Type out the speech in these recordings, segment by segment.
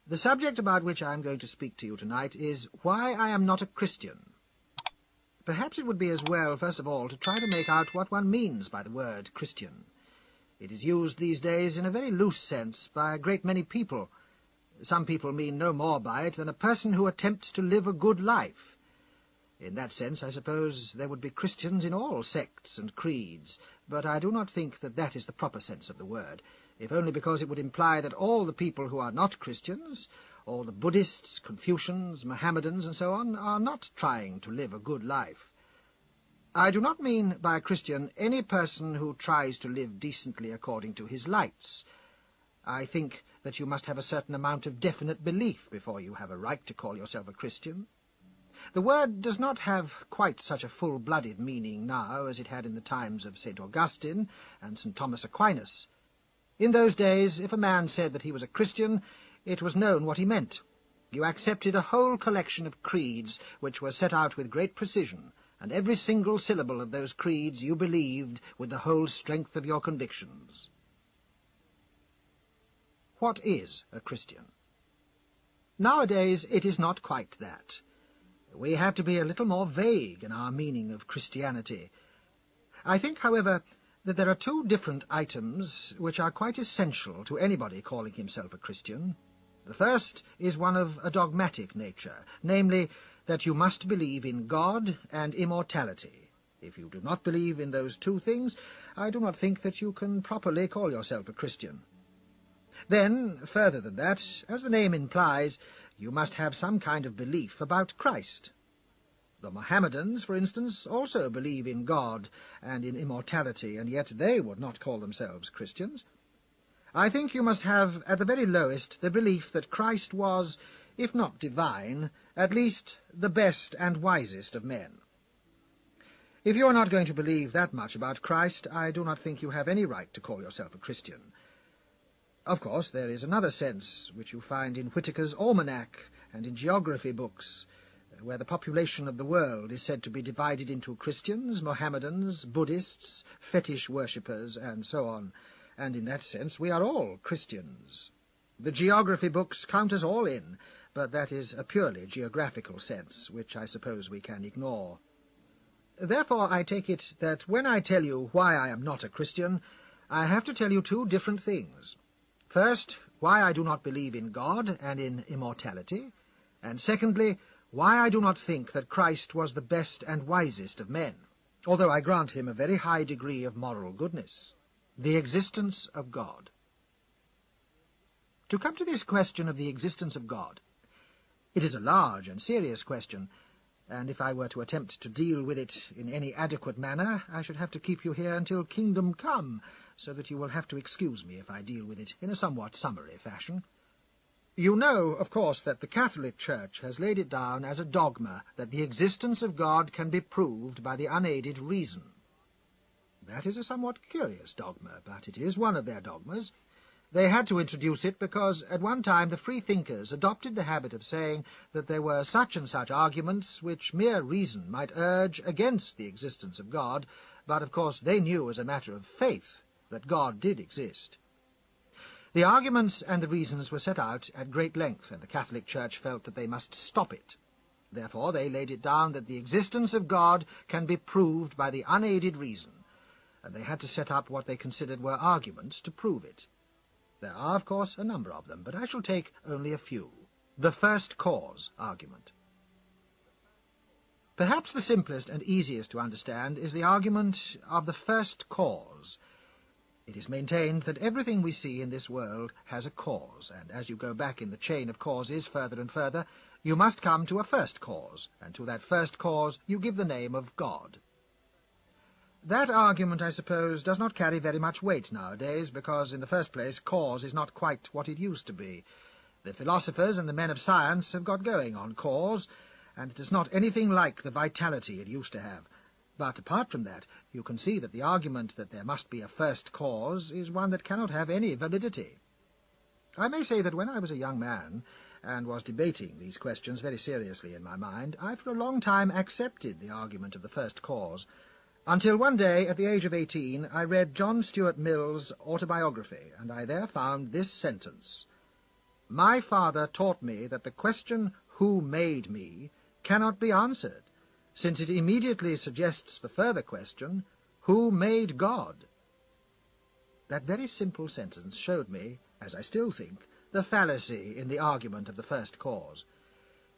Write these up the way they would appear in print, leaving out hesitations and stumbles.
The subject about which I am going to speak to you tonight is why I am not a Christian. Perhaps it would be as well, first of all, to try to make out what one means by the word Christian. It is used these days in a very loose sense by a great many people. Some people mean no more by it than a person who attempts to live a good life. In that sense, I suppose there would be Christians in all sects and creeds, but I do not think that that is the proper sense of the word, if only because it would imply that all the people who are not Christians, all the Buddhists, Confucians, Mohammedans, and so on, are not trying to live a good life. I do not mean by a Christian any person who tries to live decently according to his lights. I think that you must have a certain amount of definite belief before you have a right to call yourself a Christian. The word does not have quite such a full-blooded meaning now as it had in the times of St. Augustine and St. Thomas Aquinas. In those days, if a man said that he was a Christian, it was known what he meant. You accepted a whole collection of creeds which were set out with great precision, and every single syllable of those creeds you believed with the whole strength of your convictions. What is a Christian? Nowadays it is not quite that. We have to be a little more vague in our meaning of Christianity. I think, however, that there are two different items which are quite essential to anybody calling himself a Christian. The first is one of a dogmatic nature, namely, that you must believe in God and immortality. If you do not believe in those two things, I do not think that you can properly call yourself a Christian. Then, further than that, as the name implies, you must have some kind of belief about Christ. The Mohammedans, for instance, also believe in God and in immortality, and yet they would not call themselves Christians. I think you must have, at the very lowest, the belief that Christ was, if not divine, at least the best and wisest of men. If you are not going to believe that much about Christ, I do not think you have any right to call yourself a Christian. Of course, there is another sense, which you find in Whitaker's Almanac and in geography books, where the population of the world is said to be divided into Christians, Mohammedans, Buddhists, fetish worshippers, and so on, and in that sense we are all Christians. The geography books count us all in, but that is a purely geographical sense, which I suppose we can ignore. Therefore, I take it that when I tell you why I am not a Christian, I have to tell you two different things. First, why I do not believe in God and in immortality, and secondly, why I do not think that Christ was the best and wisest of men, although I grant him a very high degree of moral goodness, the existence of God. To come to this question of the existence of God, it is a large and serious question, and if I were to attempt to deal with it in any adequate manner, I should have to keep you here until Kingdom Come, so that you will have to excuse me if I deal with it in a somewhat summary fashion. You know, of course, that the Catholic Church has laid it down as a dogma that the existence of God can be proved by the unaided reason. That is a somewhat curious dogma, but it is one of their dogmas. They had to introduce it because at one time the free-thinkers adopted the habit of saying that there were such and such arguments which mere reason might urge against the existence of God, but of course they knew as a matter of faith that God did exist. The arguments and the reasons were set out at great length, and the Catholic Church felt that they must stop it. Therefore they laid it down that the existence of God can be proved by the unaided reason, and they had to set up what they considered were arguments to prove it. There are, of course, a number of them, but I shall take only a few. The first cause argument. Perhaps the simplest and easiest to understand is the argument of the first cause. It is maintained that everything we see in this world has a cause, and as you go back in the chain of causes further and further, you must come to a first cause, and to that first cause you give the name of God. That argument, I suppose, does not carry very much weight nowadays, because, in the first place, cause is not quite what it used to be. The philosophers and the men of science have got going on cause, and it is not anything like the vitality it used to have. But apart from that, you can see that the argument that there must be a first cause is one that cannot have any validity. I may say that when I was a young man, and was debating these questions very seriously in my mind, I for a long time accepted the argument of the first cause, until one day, at the age of 18, I read John Stuart Mill's autobiography, and I there found this sentence: My father taught me that the question, who made me, cannot be answered, since it immediately suggests the further question, who made God? That very simple sentence showed me, as I still think, the fallacy in the argument of the first cause.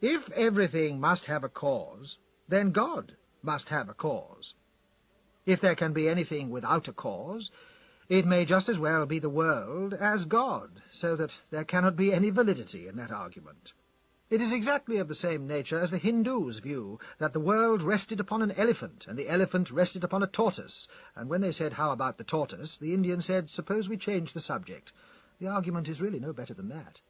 If everything must have a cause, then God must have a cause. If there can be anything without a cause, it may just as well be the world as God, so that there cannot be any validity in that argument. It is exactly of the same nature as the Hindus' view that the world rested upon an elephant, and the elephant rested upon a tortoise, and when they said, how about the tortoise, the Indian said, suppose we change the subject. The argument is really no better than that.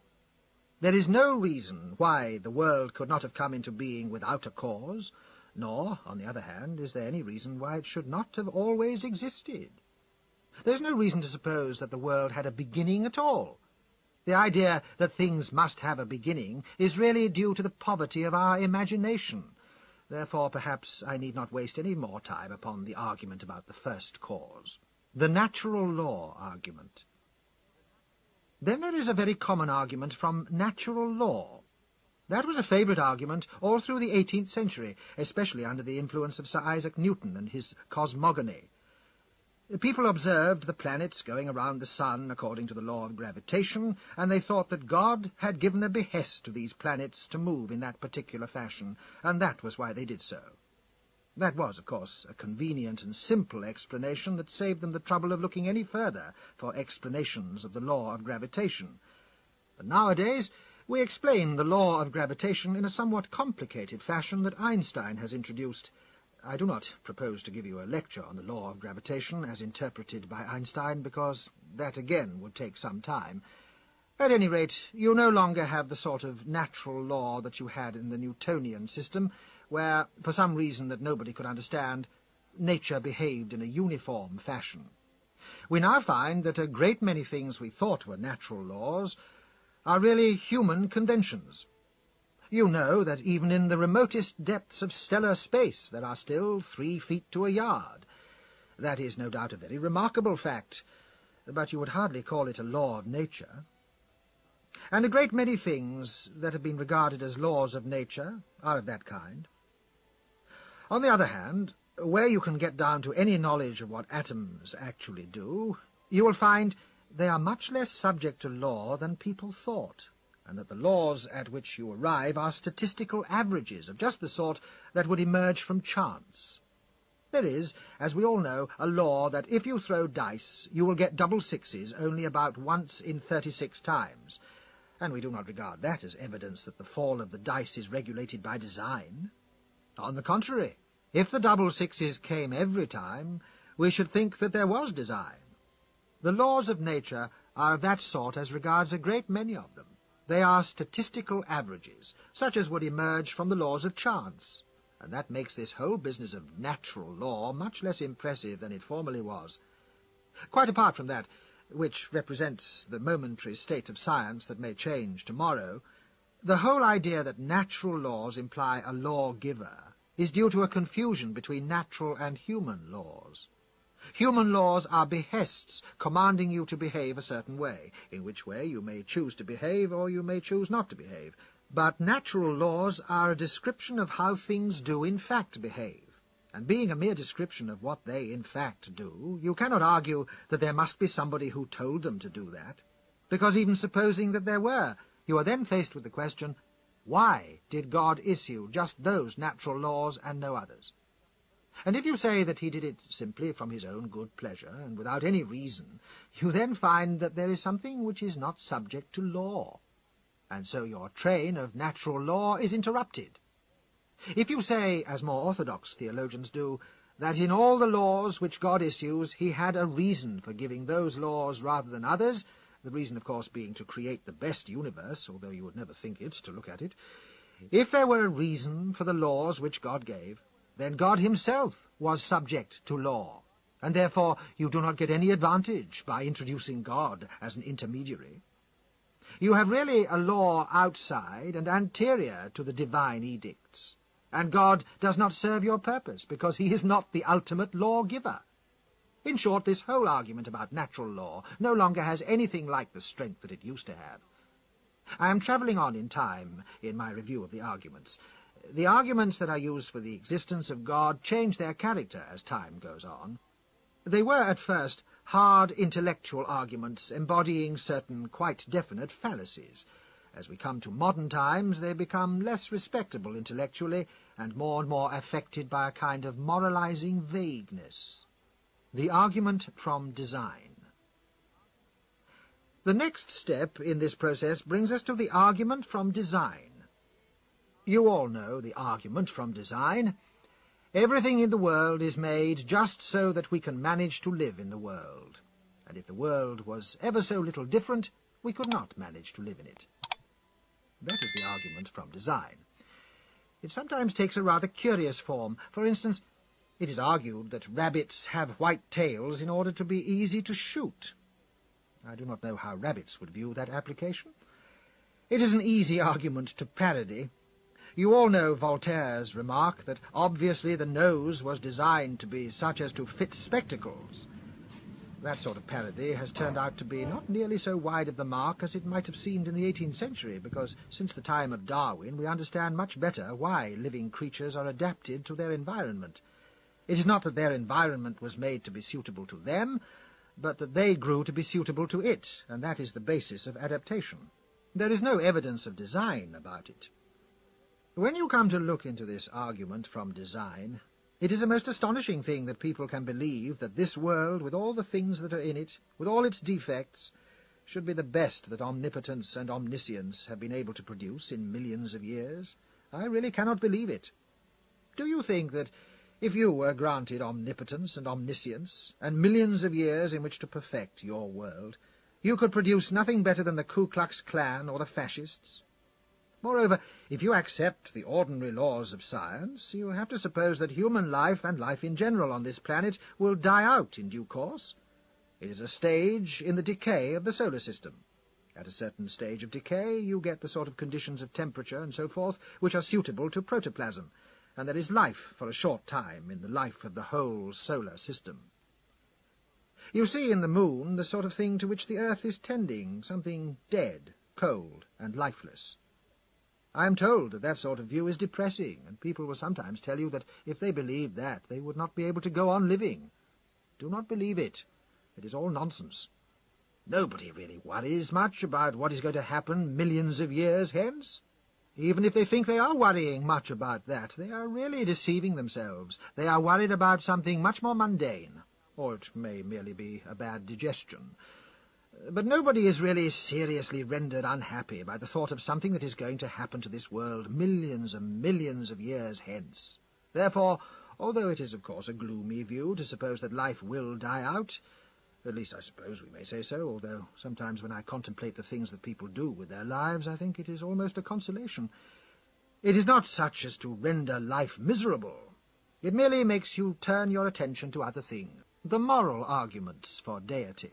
There is no reason why the world could not have come into being without a cause, nor, on the other hand, is there any reason why it should not have always existed. There is no reason to suppose that the world had a beginning at all. The idea that things must have a beginning is really due to the poverty of our imagination. Therefore, perhaps I need not waste any more time upon the argument about the first cause. The natural law argument. Then there is a very common argument from natural law. That was a favourite argument all through the 18th century, especially under the influence of Sir Isaac Newton and his cosmogony. People observed the planets going around the sun according to the law of gravitation, and they thought that God had given a behest to these planets to move in that particular fashion, and that was why they did so. That was, of course, a convenient and simple explanation that saved them the trouble of looking any further for explanations of the law of gravitation. But nowadays we explain the law of gravitation in a somewhat complicated fashion that Einstein has introduced. I do not propose to give you a lecture on the law of gravitation as interpreted by Einstein, because that again would take some time. At any rate, you no longer have the sort of natural law that you had in the Newtonian system, where, for some reason that nobody could understand, nature behaved in a uniform fashion. We now find that a great many things we thought were natural laws are really human conventions. You know that even in the remotest depths of stellar space there are still 3 feet to a yard. That is no doubt a very remarkable fact, but you would hardly call it a law of nature. And a great many things that have been regarded as laws of nature are of that kind. On the other hand, where you can get down to any knowledge of what atoms actually do, you will find they are much less subject to law than people thought, and that the laws at which you arrive are statistical averages of just the sort that would emerge from chance. There is, as we all know, a law that if you throw dice, you will get double sixes only about once in 36 times, and we do not regard that as evidence that the fall of the dice is regulated by design. On the contrary, if the double sixes came every time, we should think that there was design. The laws of nature are of that sort as regards a great many of them. They are statistical averages, such as would emerge from the laws of chance, and that makes this whole business of natural law much less impressive than it formerly was. Quite apart from that, which represents the momentary state of science that may change tomorrow, the whole idea that natural laws imply a lawgiver is due to a confusion between natural and human laws. Human laws are behests commanding you to behave a certain way, in which way you may choose to behave or you may choose not to behave. But natural laws are a description of how things do in fact behave, and being a mere description of what they in fact do, you cannot argue that there must be somebody who told them to do that, because even supposing that there were, you are then faced with the question, why did God issue just those natural laws and no others? And if you say that he did it simply from his own good pleasure, and without any reason, you then find that there is something which is not subject to law, and so your train of natural law is interrupted. If you say, as more orthodox theologians do, that in all the laws which God issues he had a reason for giving those laws rather than others, the reason, of course, being to create the best universe, although you would never think it to look at it, if there were a reason for the laws which God gave, then God himself was subject to law, and therefore you do not get any advantage by introducing God as an intermediary. You have really a law outside and anterior to the divine edicts, and God does not serve your purpose, because he is not the ultimate lawgiver. In short, this whole argument about natural law no longer has anything like the strength that it used to have. I am travelling on in time in my review of the arguments. The arguments that are used for the existence of God change their character as time goes on. They were at first hard intellectual arguments embodying certain quite definite fallacies. As we come to modern times, they become less respectable intellectually and more affected by a kind of moralizing vagueness. The argument from design. The next step in this process brings us to the argument from design. You all know the argument from design. Everything in the world is made just so that we can manage to live in the world. And if the world was ever so little different, we could not manage to live in it. That is the argument from design. It sometimes takes a rather curious form. For instance, it is argued that rabbits have white tails in order to be easy to shoot. I do not know how rabbits would view that application. It is an easy argument to parody. You all know Voltaire's remark that obviously the nose was designed to be such as to fit spectacles. That sort of parody has turned out to be not nearly so wide of the mark as it might have seemed in the 18th century, because since the time of Darwin we understand much better why living creatures are adapted to their environment. It is not that their environment was made to be suitable to them, but that they grew to be suitable to it, and that is the basis of adaptation. There is no evidence of design about it. When you come to look into this argument from design, it is a most astonishing thing that people can believe that this world, with all the things that are in it, with all its defects, should be the best that omnipotence and omniscience have been able to produce in millions of years. I really cannot believe it. Do you think that if you were granted omnipotence and omniscience, and millions of years in which to perfect your world, you could produce nothing better than the Ku Klux Klan or the fascists? Moreover, if you accept the ordinary laws of science, you have to suppose that human life and life in general on this planet will die out in due course. It is a stage in the decay of the solar system. At a certain stage of decay, you get the sort of conditions of temperature and so forth which are suitable to protoplasm, and there is life for a short time in the life of the whole solar system. You see in the moon the sort of thing to which the earth is tending, something dead, cold, and lifeless. I am told that that sort of view is depressing, and people will sometimes tell you that if they believed that, they would not be able to go on living. Do not believe it. It is all nonsense. Nobody really worries much about what is going to happen millions of years hence. Even if they think they are worrying much about that, they are really deceiving themselves. They are worried about something much more mundane, or it may merely be a bad digestion. But nobody is really seriously rendered unhappy by the thought of something that is going to happen to this world millions and millions of years hence. Therefore, although it is of course a gloomy view to suppose that life will die out, at least I suppose we may say so, although sometimes when I contemplate the things that people do with their lives, I think it is almost a consolation. It is not such as to render life miserable. It merely makes you turn your attention to other things, the moral arguments for deity.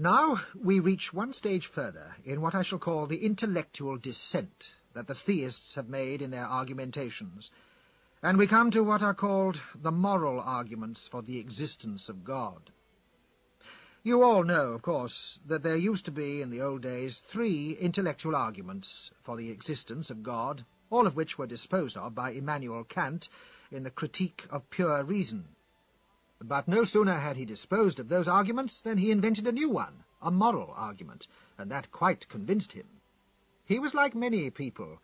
Now we reach one stage further in what I shall call the intellectual descent that the theists have made in their argumentations, and we come to what are called the moral arguments for the existence of God. You all know, of course, that there used to be in the old days 3 intellectual arguments for the existence of God, all of which were disposed of by Immanuel Kant in the Critique of Pure Reason. But no sooner had he disposed of those arguments than he invented a new one, a moral argument, and that quite convinced him. He was like many people.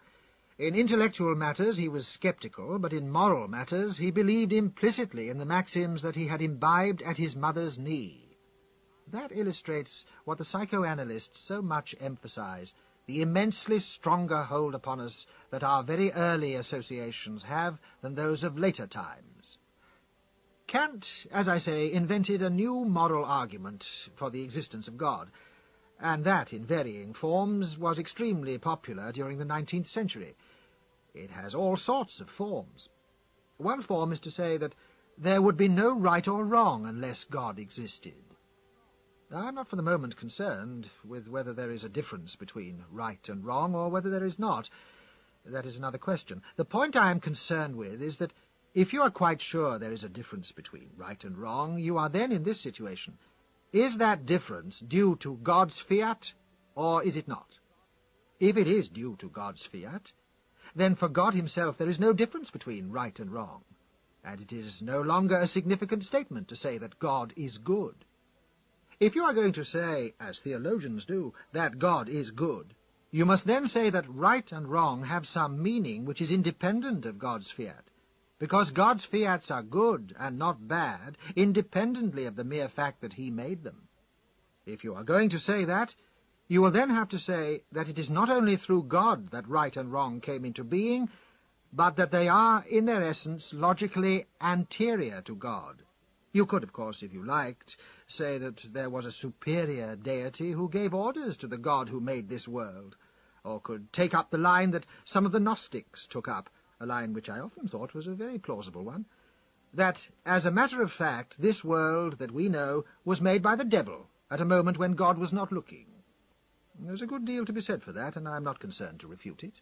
In intellectual matters he was sceptical, but in moral matters he believed implicitly in the maxims that he had imbibed at his mother's knee. That illustrates what the psychoanalysts so much emphasize, the immensely stronger hold upon us that our very early associations have than those of later times. Kant, as I say, invented a new moral argument for the existence of God, and that, in varying forms, was extremely popular during the 19th century. It has all sorts of forms. One form is to say that there would be no right or wrong unless God existed. I am not for the moment concerned with whether there is a difference between right and wrong, or whether there is not. That is another question. The point I am concerned with is that if you are quite sure there is a difference between right and wrong, you are then in this situation. Is that difference due to God's fiat, or is it not? If it is due to God's fiat, then for God himself there is no difference between right and wrong, and it is no longer a significant statement to say that God is good. If you are going to say, as theologians do, that God is good, you must then say that right and wrong have some meaning which is independent of God's fiat, because God's fiats are good and not bad, independently of the mere fact that he made them. If you are going to say that, you will then have to say that it is not only through God that right and wrong came into being, but that they are, in their essence, logically anterior to God. You could, of course, if you liked, say that there was a superior deity who gave orders to the God who made this world, or could take up the line that some of the Gnostics took up, a line which I often thought was a very plausible one, that, as a matter of fact, this world that we know was made by the devil at a moment when God was not looking. There's a good deal to be said for that, and I'm not concerned to refute it.